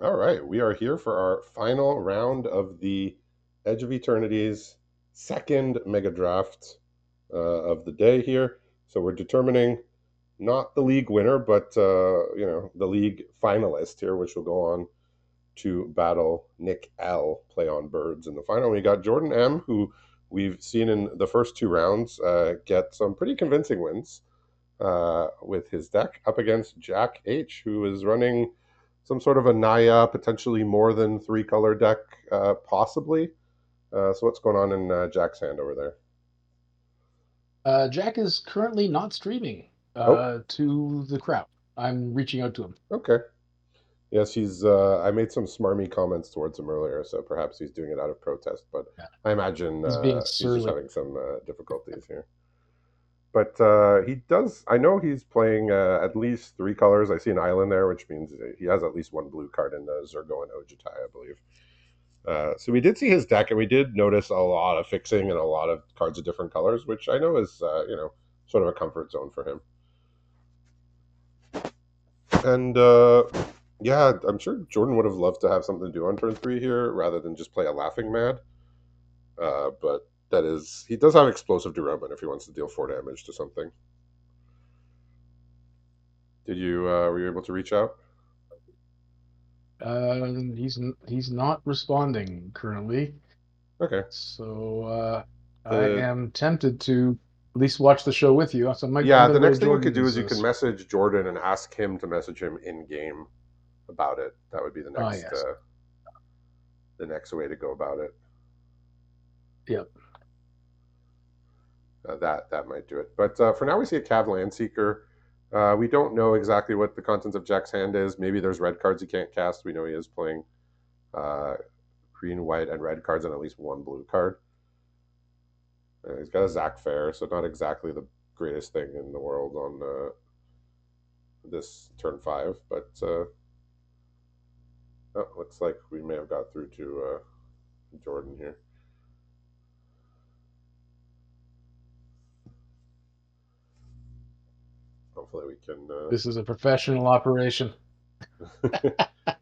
All right, we are here for our final round of the Edge of Eternities second Megadraft of the day here. So we're determining not the league winner, but the league finalist here, which will go on to battle Nick L. Play on Birds in the final. We got Jordan M, who we've seen in the first two rounds get some pretty convincing wins with his deck up against Jack H, who is running some sort of a Naya, potentially more than three color deck, possibly. So what's going on in Jack's hand over there? Jack is currently not streaming Oh, to the crowd. I'm reaching out to him. okay. Yes, he's. I made some smarmy comments towards him earlier, so perhaps he's doing it out of protest. But Yeah. I imagine He's being he's just surly. having some difficulties here. But he does. I know he's playing at least three colors. I see an island there, which means he has at least one blue card in the Zergo and Ojitai, I believe. So we did see his deck, and we did notice a lot of fixing and a lot of cards of different colors, which I know is sort of a comfort zone for him. And yeah, I'm sure Jordan would have loved to have something to do on turn three here rather than just play a laughing mad. But that is, he does have explosive derailment if he wants to deal four damage to something. Did you were you able to reach out? He's not responding currently, Okay. so I The am tempted to at least watch the show with you. So I'm Yeah, going the to go to next thing you could Jordan do is because you can message Jordan and ask him to message him in game about it. That would be yes, the next way to go about it. yep. That might do it. But for now, we see a Cav Landseeker. We don't know exactly what the contents of Jack's hand is. Maybe there's red cards he can't cast. We know he is playing uh, green, white, and red cards and at least one blue card. He's got a Zach Fair, so not exactly the greatest thing in the world on this turn five. But looks like we may have got through to Jordan here. Hopefully, we can. This is a professional operation.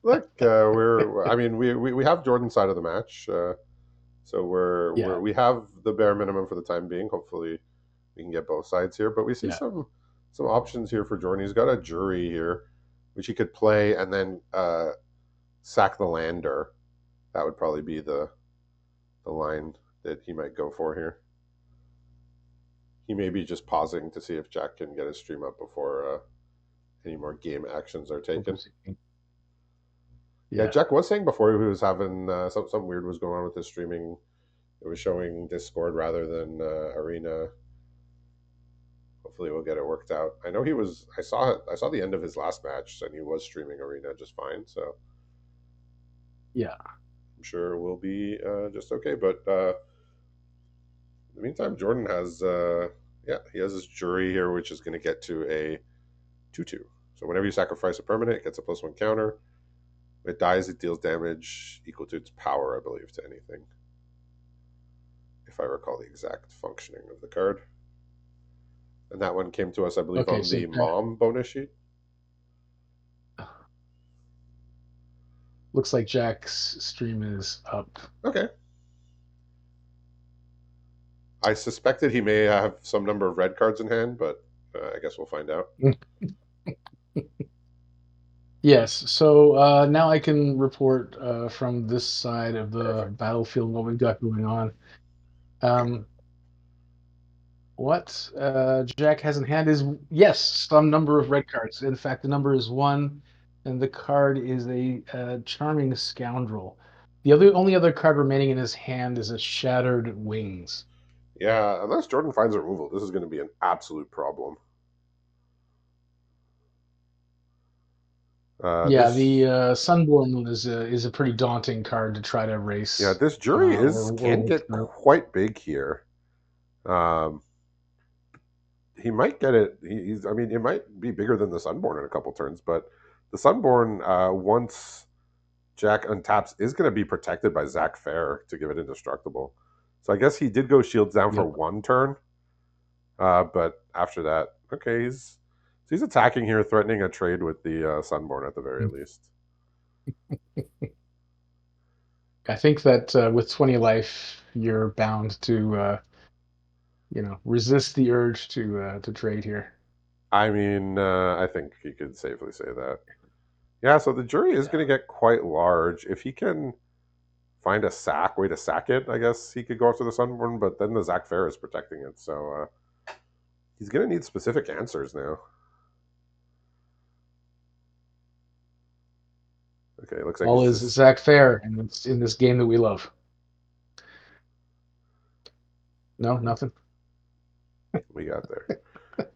Look, we're. I mean, we have Jordan's side of the match, so Yeah, we have the bare minimum for the time being. Hopefully, we can get both sides here. But we see yeah. some options here for Jordan. He's got a jury here, which he could play and then sack the lander. That would probably be the line that he might go for here. He may be just pausing to see if Jack can get his stream up before any more game actions are taken. Yeah, Yeah. Jack was saying before he was having some weird was going on with his streaming. It was showing Discord rather than Arena. Hopefully, we'll get it worked out. I know he was. I saw it. I saw the end of his last match, and he was streaming Arena just fine. So Yeah. I'm sure we'll be just okay. But in the meantime, Jordan has yeah, he has his jury here, which is going to get to a 2/2. So whenever you sacrifice a permanent, it gets a +1 counter. When it dies, it deals damage equal to its power, I believe, to anything. If I recall the exact functioning of the card. And that one came to us, I believe, Okay, on so the mom bonus sheet. looks like Jack's stream is up. Okay. I suspected he may have some number of red cards in hand, but I guess we'll find out. Yes, so now I can report from this side of the Perfect. battlefield what we've got going on. Um, what Jack has in hand is, yes, some number of red cards. In fact, the number is one, and the card is a charming scoundrel. The only other card remaining in his hand is a Shattered Wings. Yeah, unless Jordan finds a removal, this is going to be an absolute problem. Yeah, This the Sunborn one is a pretty daunting card to try to Yeah, erase this jury is or can work get through. quite big here. Um, he might get it. He's. I mean, it might be bigger than the Sunborn in a couple turns, but the Sunborn, once Jack untaps, is going to be protected by Zach Fair to give it indestructible. So I guess he did go shields down for Yep. one turn, but after that, okay, he's attacking here, threatening a trade with the Sunborn at the very least. I think that with 20 life, you're bound to resist the urge to trade here. I mean, I think you could safely say that. Yeah, so the jury is going Yeah. to get quite large. If he can find a way to sack it, I guess he could go after the Sunborn, but then the Zac Fair is protecting it. So he's going to need specific answers now. Okay, looks like All it's is just Zach Fair in this game that we love. No, nothing. we got there.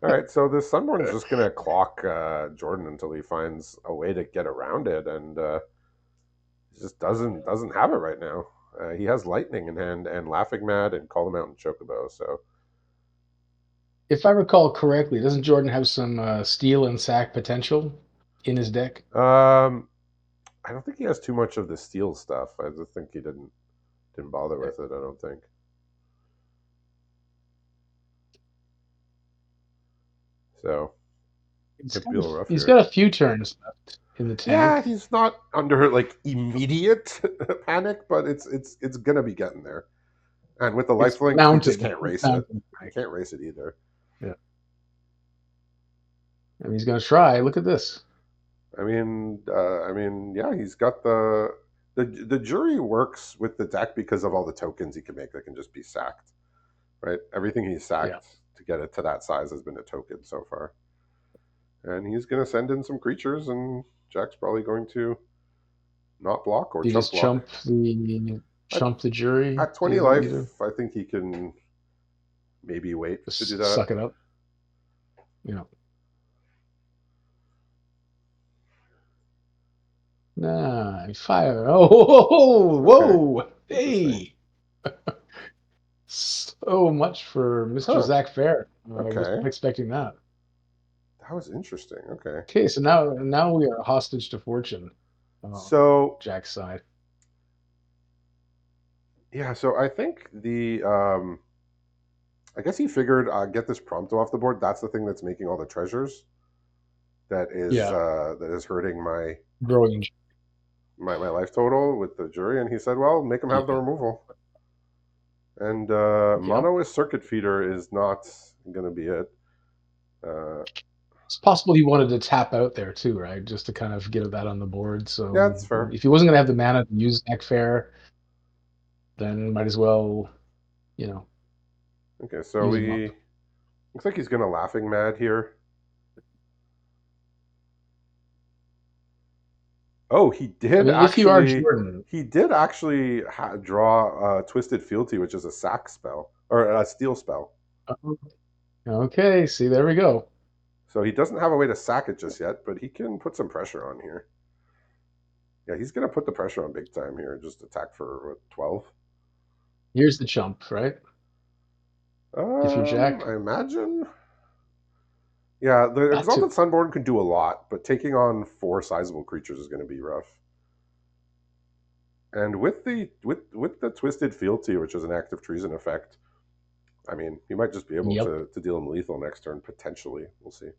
All right, so the Sunborn's just going to clock Jordan until he finds a way to get around it, and he just doesn't have it right now. He has Lightning in hand and Laughing Mad and Call the Mountain Chocobo. So If I recall correctly, doesn't Jordan have some steal and sack potential in his deck? um, I don't think he has too much of the steel stuff. I just think he didn't bother with it. I don't think. So could be a little rough He's here. got a few turns left in the Yeah, tank. he's not under like immediate panic, but it's gonna be getting there. And with the It's life link, he just mounting. can't It's race it. mounting. He can't race it either. Yeah. And he's going to try. Look at this. Yeah, he's got the jury works with the deck because of all the tokens he can make that can just be sacked. Right, everything he's Yeah. sacked to get it to that size has been a token so far, and he's going to send in some creatures, and Jack's probably going to not block or You chump just block. At, chump the jury at 20 either life, I think he can maybe wait to do just that. suck it up. You know. Nah, fire. Oh, whoa, Okay, whoa, interesting. hey. So much for Mr. Huh. Zach Fair. I was Okay, not expecting that. that was interesting. Okay, Okay, so now we are hostage to fortune on so Jack's side. yeah, so I think I guess he figured get this Prompto off the board. That's the thing that's making all the treasures. Yeah, That is hurting growing. my life total with the jury. And he said, "Well, make him have the Yeah, removal." And yep. mono with circuit feeder is not going to be it. Uh, It's possible he wanted to tap out there too, right? Just to kind of get that on the board. yeah, So it's fair. if he wasn't going to have the mana to use Zach Fair, then might as well, you know, Okay, so use him we up. looks like he's going to laughing mad here. Oh, I mean, if you are Jordan, he did actually draw Twisted Fealty, which is a sack spell or a steel spell. uh, okay, see, there we go. So he doesn't have a way to sack it just yet, but he can put some pressure on here. Yeah, he's going to put the pressure on big time here. Just attack for what, 12. Here's the chump, right? If you're Jack, I imagine. Yeah, the got to. Exalted Sunborn can do a lot, but taking on four sizable creatures is going to be rough. And with the Twisted Fealty, which is an active treason effect, I mean, he might just be able Yep. to deal him lethal next turn potentially. We'll see.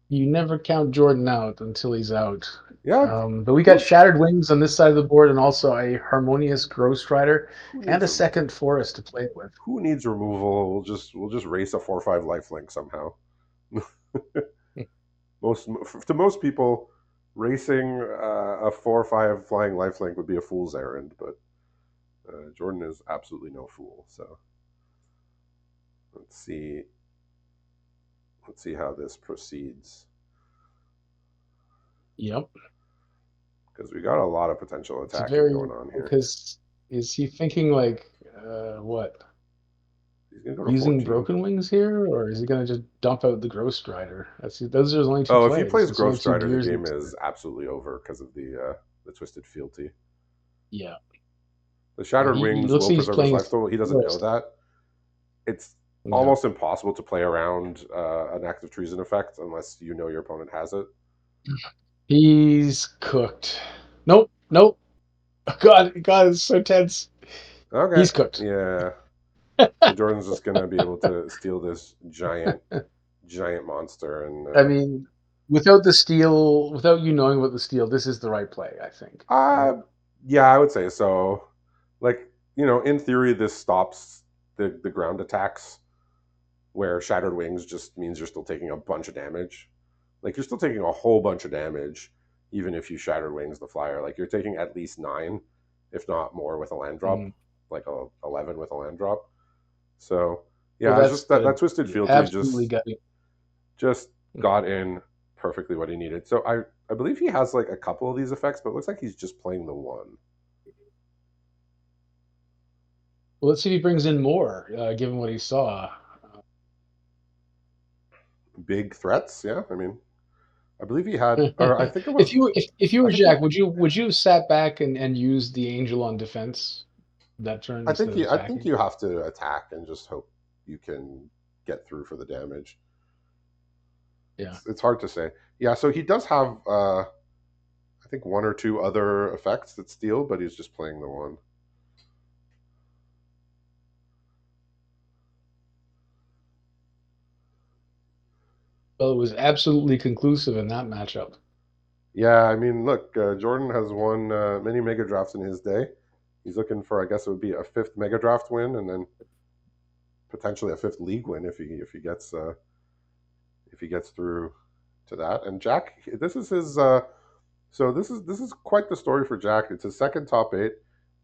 You never count Jordan out until he's out. Yeah, But we got who Shattered Wings on this side of the board, and also a Harmonious Ghost Rider, who and needs a removal? second Forest to play with. Who needs removal? We'll just race a 4/5 lifelink somehow. most to most people, racing a 4/5 flying lifelink would be a fool's errand, but Jordan is absolutely no fool. So let's see let's see how this proceeds Yep. because we got a lot of potential It's attacking very going on here. because is he thinking like what? He's gonna go to Using 14. Broken Wings here, or is he gonna just dump out the Ghost Rider? Those are his only two Oh, if he plays. plays That's the only Ghost two Rider, the gears he game has. is absolutely over because of the Twisted Fealty. Yeah. The Yeah, Shattered he Wings looks will like he's preserve his playing life total. He doesn't know Forest. that. It's Yeah. almost impossible to play around an active treason effect unless you know your opponent has it. He's cooked. Nope, nope. God, it's so tense. Okay, He's cooked. yeah. So Jordan's just gonna be able to steal this giant monster, and I mean, without the steal, without you knowing about the steal, this is the right play, I think. Uh, yeah, I would say so. Like, in theory, this stops the ground attacks where Shattered Wings just means you're still taking a bunch of damage. Like, you're still taking a whole bunch of damage, even if you Shattered Wings the flyer. Like, you're taking at least 9, if not more, with a land drop, Mhm. like 11 with a land drop. So, Well, yeah, it's that's just that good. Twisted Fealty Absolutely just got it. just got in perfectly what he needed. So I believe he has like a couple of these effects, but it looks like he's just playing the one. Well, let's see if he brings in more, given what he saw. Big threats, yeah. I mean, I believe he had, or I think it If was, you if you I were think he, Jack, would you have sat back and used the angel on defense that turn instead of I think attacking? you have to attack and just hope you can get through for the damage. Yeah. It's hard to say. Yeah, so he does have, I think one or two other effects that steal, but he's just playing the one. Well, it was absolutely conclusive in that matchup. Yeah, I mean, look, Jordan has won many mega drafts in his day. He's looking for, I guess it would be a fifth mega draft win, and then potentially a fifth league win if he gets through to that. And Jack, this is his. So this is quite the story for Jack. It's his second top 8.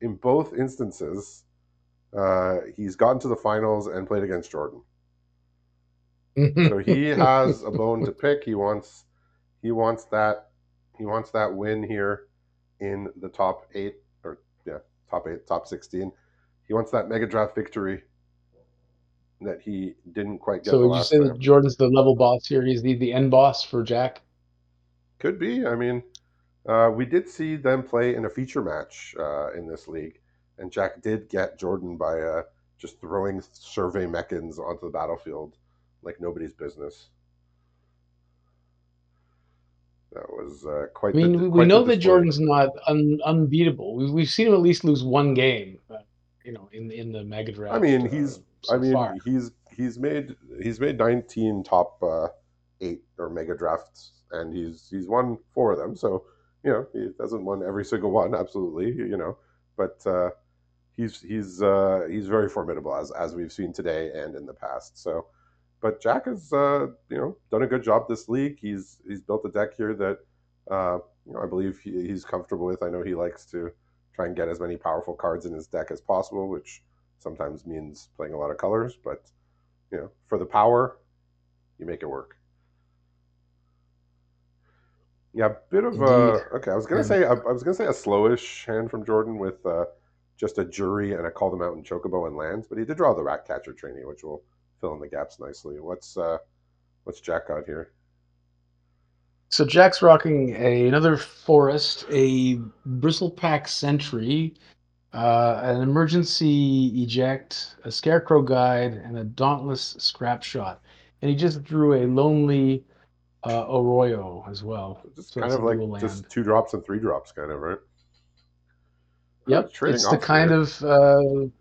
In both instances, he's gotten to the finals and played against Jordan. So he has a bone to pick. He wants that he wants that win here in the top 8, or yeah, top 8, top 16. He wants that mega draft victory that he didn't quite get So the would you last say that time. Jordan's the level boss here? He's the end boss for Jack? Could be. I mean, we did see them play in a feature match in this league, and Jack did get Jordan by just throwing survey mechans onto the battlefield like nobody's business. That was I mean, we quite the know that display. Jordan's not unbeatable. We've seen him at least lose one game, in the Mega I Draft mean, so far. he's made 19 top 8 or mega drafts, and he's won 4 of them. So he hasn't won every single one, absolutely. But he's very formidable as we've seen today and in the past. So, but Jack has done a good job this league. He's built a deck here that I believe he's comfortable with. I know he likes to try and get as many powerful cards in his deck as possible, which sometimes means playing a lot of colors. But for the power, you make it work. Yeah, a bit of Indeed. a okay. And I was gonna say a slowish hand from Jordan with just a jury and a call them out in chocobo and lands, but he did draw the rat catcher trainee, which will fill in the gaps nicely. What's Jack got here? so Jack's rocking another forest, a bristlepack sentry, an emergency eject, a scarecrow guide, and a dauntless scrap shot. And he just drew a lonely Arroyo as well. Just So kind that's a of like dual just land. 2 drops and 3 drops, kind of right. Oh, Yep, trading it's the off kind here. of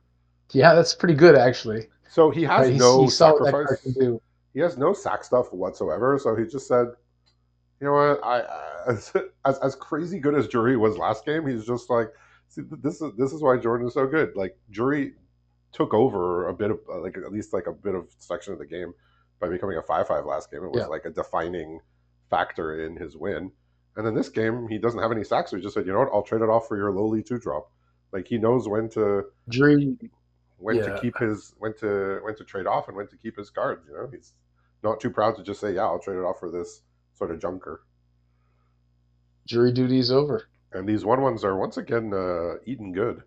yeah, that's pretty good actually. So he But has he no saw what that card can sacrifice. do. He has no sack stuff whatsoever. So he just said, you know what? As crazy good as Jury was last game, he's just like, see, this is why Jordan is so good. Like Jury took over a bit of like at least like a bit of section of the game by becoming a 5-5 last game. It was Yeah, like a defining factor in his win. And then this game, he doesn't have any sacks, so he just said, you know what? I'll trade it off for your lowly 2 drop. Like he knows jury. when to Yeah, keep his when to trade off and when to keep his cards. He's not too proud to just say, yeah, I'll trade it off for this sort of junker. jury duty is over. And these 1/1s are once again eating good.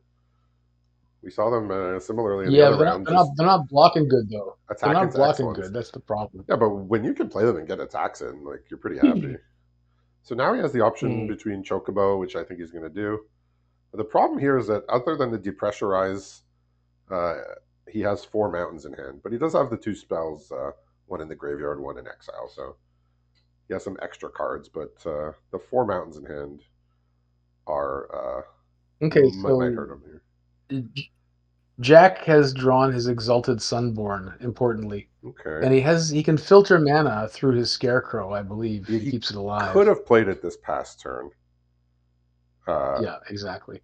We saw them similarly in the Yeah, other but round, just they're not blocking good though. They're attack not into blocking X1s. good. That's the problem. Yeah, but when you can play them and get attacks in, like you're pretty happy. So now he has the option Mm. between Chocobo, which I think he's going to do. But the problem here is that other than the depressurize, uh, he has 4 mountains in hand, but he does have the 2 spells, one in the graveyard, one in exile. So he has some extra cards, but the 4 mountains in hand are Okay, might so hurt him here. Jack has drawn his exalted sunborn. Importantly, Okay. And he can filter mana through his scarecrow, I believe. He He keeps it could alive. have played it this past turn. Uh, Yeah, exactly.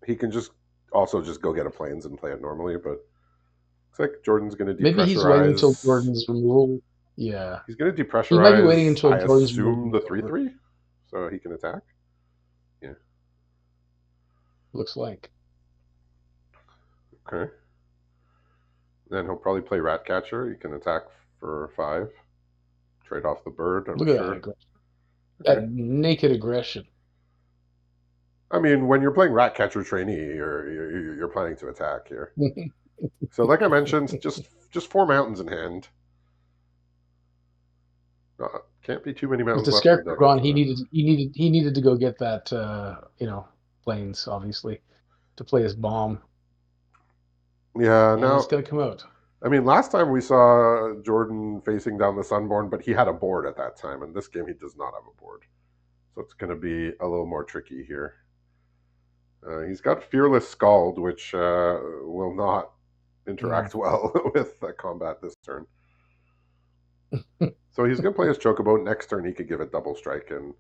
he can just also just go get a planes and play it normally, but looks like Jordan's going to Maybe he's waiting until depressurize. Jordan's removal. Yeah. He's going to He might be waiting depressurize, until I Jordan's assume, removal the is over. 3/3, so he can attack. Yeah. Looks like. Okay. Then he'll probably play Ratcatcher. He can attack for 5, trade off the bird, I'm Look at that sure. aggression. Okay. That naked aggression. I mean, when you're playing Ratcatcher trainee, you're planning to attack here. So, like I mentioned, just 4 mountains in hand. Can't be too many With mountains the left in the scarecrow deck gone, after that. he needed to go get that planes, obviously, to play his bomb. Yeah. And it's Now, gonna come out. I mean, last time we saw Jordan facing down the Sunborn, but he had a board at that time. And this game, he does not have a board, so it's going to be a little more tricky here. He's got Fearless Scald, which will not Mm. interact well with combat this turn. So he's going to play his Chocobo. Next turn, he could give it double strike and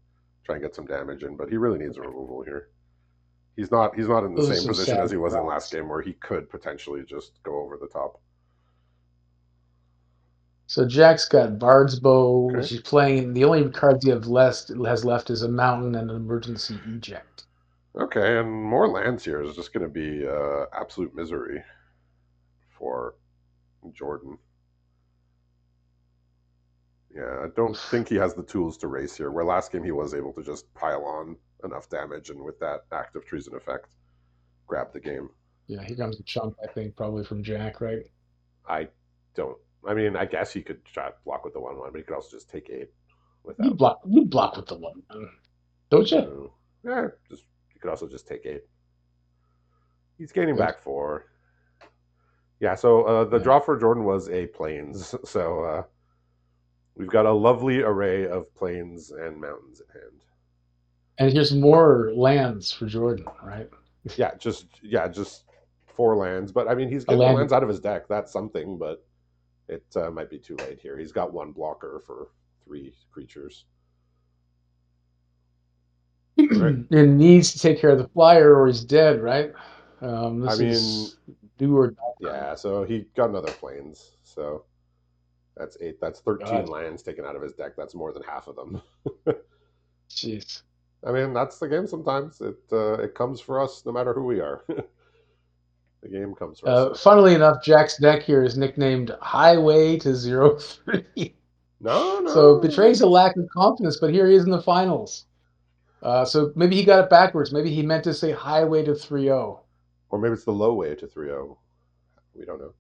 try and get some damage in, but he really needs a removal here. He's not in the Those are same some position sad as he was in last drops. game where he could potentially just go over the top. So Jack's got Bard's Bow, which Okay. he's playing. The only cards he has left is a mountain and an emergency eject. Okay, and more lands here is just going to be absolute misery for Jordan. Yeah, I don't Oof. think he has the tools to race here. Where last game he was able to just pile on enough damage and with that active treason effect, grab the game. Yeah, here comes the chunk, I think, probably from Jack, right? I don't. I mean, I guess he could try to block with the 1/1, but he could also just take 8 You without. block you block with the one, don't you? Yeah, just you could also just take 8. He's gaining Good. back 4. Yeah, so the Yeah. draw for Jordan was a plains. So we've got a lovely array of plains and mountains in hand. And here's more lands for Jordan, right? Yeah, just 4 lands. But I mean, he's A getting the land lands out of his deck. That's something, but it might be too late here. He's got 1 blocker for 3 creatures. All right. and needs to take care of the flyer or he's dead, right? I This mean, is do or die time. yeah. So he got another plains. So that's 8. That's 13 God, lands taken out of his deck. That's more than half of them. jeez. I mean, that's the game. Sometimes it comes for us, no matter who we are. The game comes for us sometimes. Funnily enough, Jack's deck here is nicknamed Highway to 0-3. No, So no. betrays a lack of confidence, but here he is in the finals. So maybe he got it backwards. Maybe he meant to say Highway to 3-0. Or maybe it's the low way to 3-0. We don't know.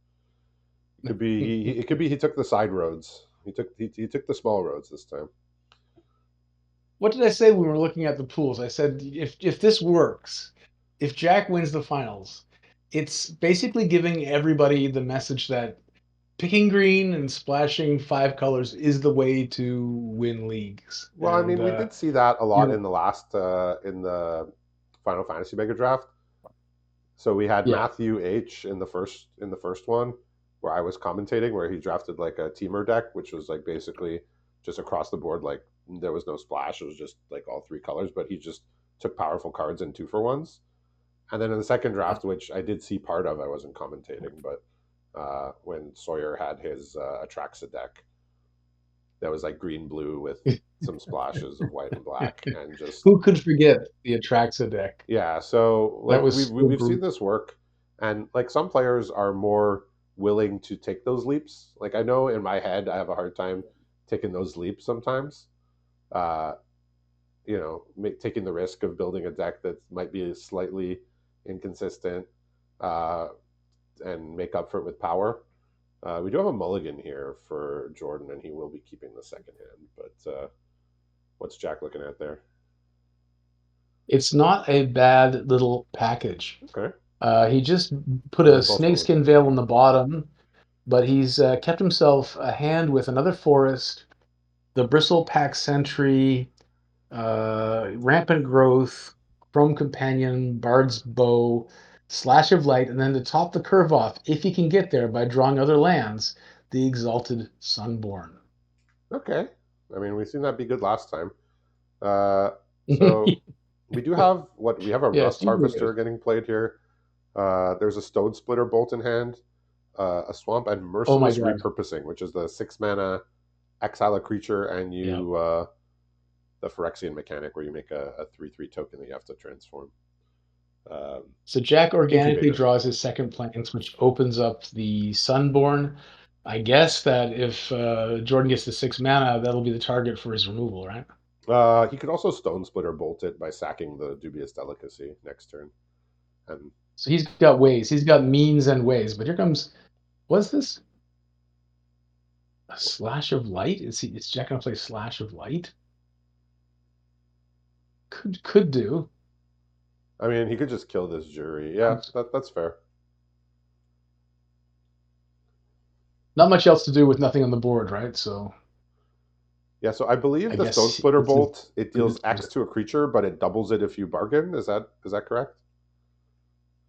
It could be it could be he took the side roads. He took the small roads this time. What did I say when we were looking at the pools? I said if this works, if Jack wins the finals, it's basically giving everybody the message that picking green and splashing 5 colors is the way to win leagues. Well, I And mean, we did see that a you lot know, in the last in the Final Fantasy Megadraft. So we had yeah. Matthew H in the first one where I was commentating where he drafted like a teamer deck, which was like basically just across the board, like there was no splash. It was just like all 3 colors, but he just took powerful cards and 2-for-1s. And then in the second draft, which I did see part of, I wasn't commentating, but when Sawyer had his Atraxa deck, that was like green blue with some splashes of white and black, and just Who could forget the Atraxa deck? yeah. So That like was so we've seen brutal. this work, and like some players are more willing to take those leaps. Like I know in my head, I have a hard time taking those leaps sometimes. Uh, taking the risk of building a deck that might be slightly inconsistent, uh, and make up for it with power. We do have a mulligan here for Jordan, and he will be keeping the second hand. But what's Jack looking at there? It's not a bad little package. Okay. He just put What are a they both mulligan? snakeskin veil on the bottom, but he's kept himself a hand with another forest, the Bristlepack Sentry, Rampant Growth, Chrome Companion, Bard's Bow, Slash of Light, and then to top the curve off, if he can get there by drawing other lands, the Exalted Sunborn. Okay. I mean, we've seen that be good last time. So we do have we have a Yeah, Rust it's usually Harvester good. getting played here. There's a Stone Splitter Bolt in hand, a Swamp, and Oh my Merciless god. Repurposing, which is the 6 mana exile a creature and Yeah. you the Phyrexian mechanic where you make a 3/3 token that you have to transform. Um, So Jack organically Incubator. draws his second Plains, which opens up the Sunborn. I guess that if Jordan gets the 6 mana, that'll be the target for his removal, right? He could also Stone Splitter Bolt it by sacking the Dubious Delicacy next turn. And So he's got ways. He's got means and ways. But here comes, what's this? A Slash of Light? Is Jack gonna play Slash of Light? Could do. I mean, he could just kill this jury. Yeah, that's fair. Not much else to do with nothing on the board, right? So Yeah, so I believe I the Stone guess Splitter it's a Bolt it deals X to a creature, but it doubles it if you bargain. Is that correct?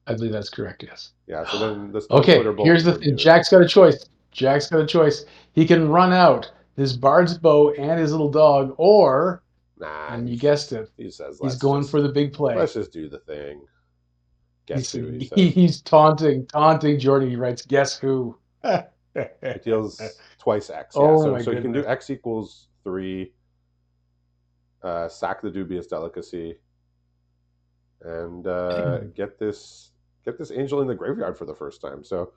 I believe that's correct, yes. Yeah, so then the Stone Okay, Splitter Bolt here's the would thing. do it. Jack's got a choice. Jack's got a choice. He can run out his Bard's Bow and his little dog, or, Nah, and you guessed it, he says he's going for the big play. let's just do the thing. Guess He's who? He says he's taunting Jordan. He writes, "Guess who?" it deals twice X. Yeah, Oh so my so you can do goodness. X equals 3, sack the Dubious Delicacy, and get this Angel in the graveyard for the first time. So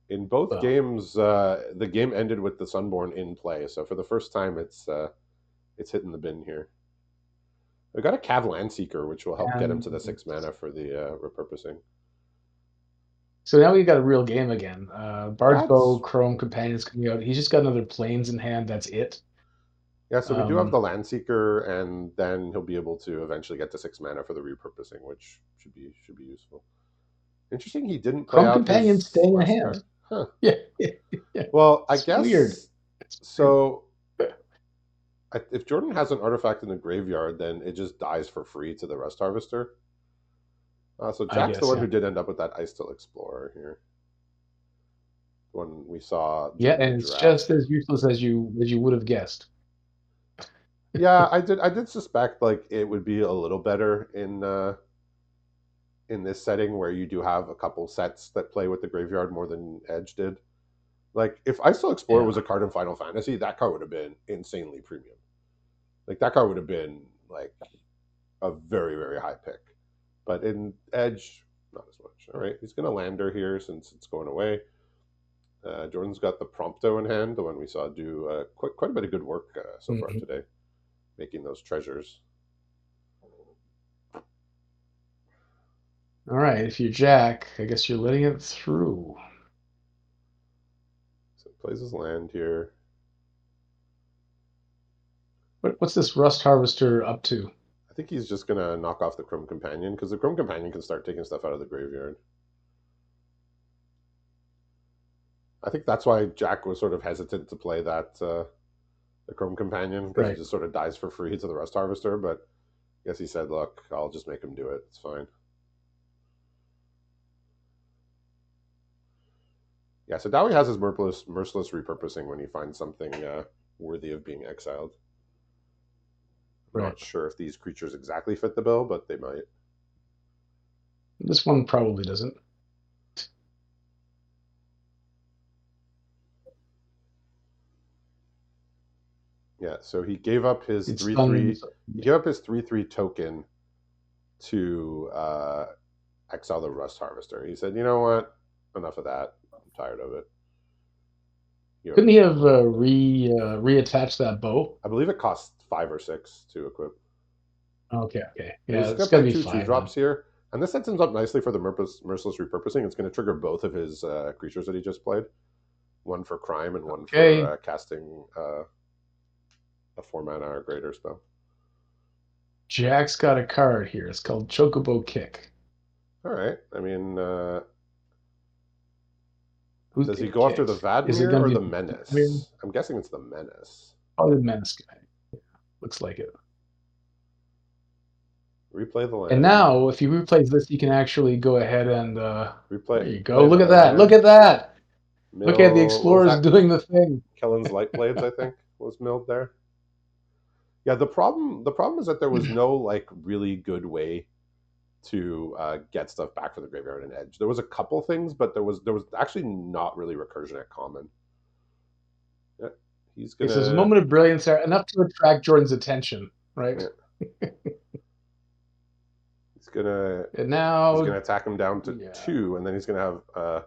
in both Well, games, the game ended with the Sunborn in play. So for the first time, it's hitting the bin here. We got a Cav Landseeker, which will help get him and to the 6 mana for the repurposing. so now we've got a real game again. Bard's Bow, That's Chrome Companions coming out. He's just got another Plains in hand. That's it. Yeah. So we do have Um, the Landseeker, and then he'll be able to eventually get to 6 mana for the repurposing, which should be useful. Interesting, he didn't play Chrome out Companions his staying in last hand. card. Huh. Yeah, yeah. Well, I It's weird. guess It's weird. so. If Jordan has an artifact in the graveyard, then it just dies for free to the Rust Harvester. So I Jack's the guess, one yeah. who did end up with that Ice Still Explorer here. When we saw Yeah, during the and it's just draft. as useless as you would have guessed. Yeah, I did suspect like it would be a little better in this setting where you do have a couple sets that play with the graveyard more than Edge did. Like if Ice Still Explorer Yeah. was a card in Final Fantasy, that card would have been insanely premium. Like that card would have been like a very very high pick. But in Edge, not as much. All right, he's gonna Lander here since it's going away. Jordan's got the Prompto in hand, the one we saw do quite a bit of good work so far Mhm. today, making those treasures. All right, if you're Jack, I guess you're letting it through. So he plays his land here. What's this Rust Harvester up to? I think he's just gonna knock off the Chrome Companion because the Chrome Companion can start taking stuff out of the graveyard. I think that's why Jack was sort of hesitant to play that the Chrome Companion because it Right. just sort of dies for free to the Rust Harvester. But I guess he said, "Look, I'll just make him do it. It's fine." Yeah. So Dowie has his merciless repurposing when he finds something worthy of being exiled. I'm Right. not sure if these creatures exactly fit the bill, but they might. This one probably doesn't. Yeah. So he gave up his It's three done. three. He gave up his 3/3 token to exile the Rust Harvester. He said, "You know what? Enough of that. I'm tired of it." You, Couldn't he have reattached that bow? I believe it costs 5 or 6 to equip. Okay, okay. And he's Yeah, just it's going to got to play be two 5 then. drops here. And this sets him up nicely for the Merciless Repurposing. It's going to trigger both of his creatures that he just played. One for crime and one for Okay. casting a 4 mana or greater spell. Jack's got a card here. It's called Chocobo Kick. All right. I mean, Who's does he gonna go after the kick? Is it Vadmir gonna or be the Vladimir? Menace? I'm guessing it's the Menace. Probably the Menace guy. Looks like it. Replay the And land. now, if he replays this, he can actually go ahead and there Replay you go. play Look the at that. Look land. at that. Okay, the What was Explorer's that? doing the thing. Kellen's light blades, I think, was milled there. Yeah, the problem is that there was no like really good way to get stuff back from the graveyard and edge. There was a couple things, but there was actually not really recursion at common. Yeah, he's It says a gonna moment of brilliance there, enough to attract Jordan's attention, right? yeah, he's gonna And he's now, gonna attack him down to yeah. two, and then he's gonna have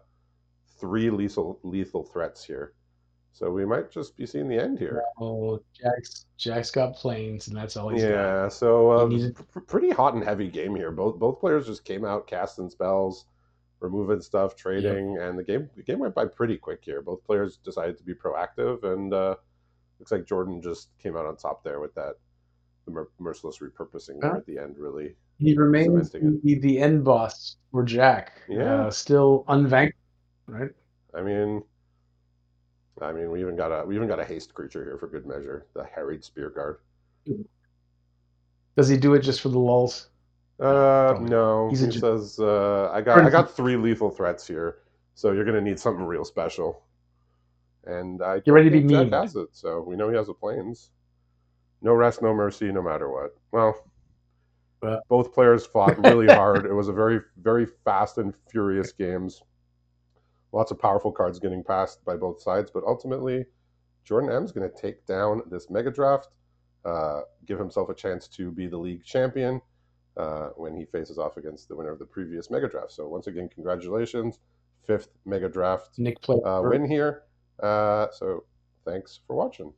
three lethal threats here. So we might just be seeing the end here. Oh, Jack's got planes, and that's all he's got. Yeah, so He needed. pretty hot and heavy game here. Both players just came out casting spells, removing stuff, Yep. trading, and the game went by pretty quick here. Both players decided to be proactive, and looks like Jordan just came out on top there with that the merciless repurposing there Well, at the end, really he remains cementing it. the end boss for Jack, Yeah, still unvanquished, right? I mean, we even got a haste creature here for good measure, the harried spear guard. Does he do it just for the lulls? No, probably not. No, He's a he Jordan. says I got three lethal threats here, so you're gonna need something real special. And I Get don't ready to be think Jack memed. has it, so we know he has the planes. No rest, no mercy, no matter what. Well, But both players fought really hard. It was a very, very fast and furious games. Lots of powerful cards getting passed by both sides, but ultimately, Jordan M's going to take down this Mega Draft, give himself a chance to be the league champion when he faces off against the winner of the previous Mega Draft. So once again, congratulations, fifth Mega Draft Nick played. win here. So thanks for watching.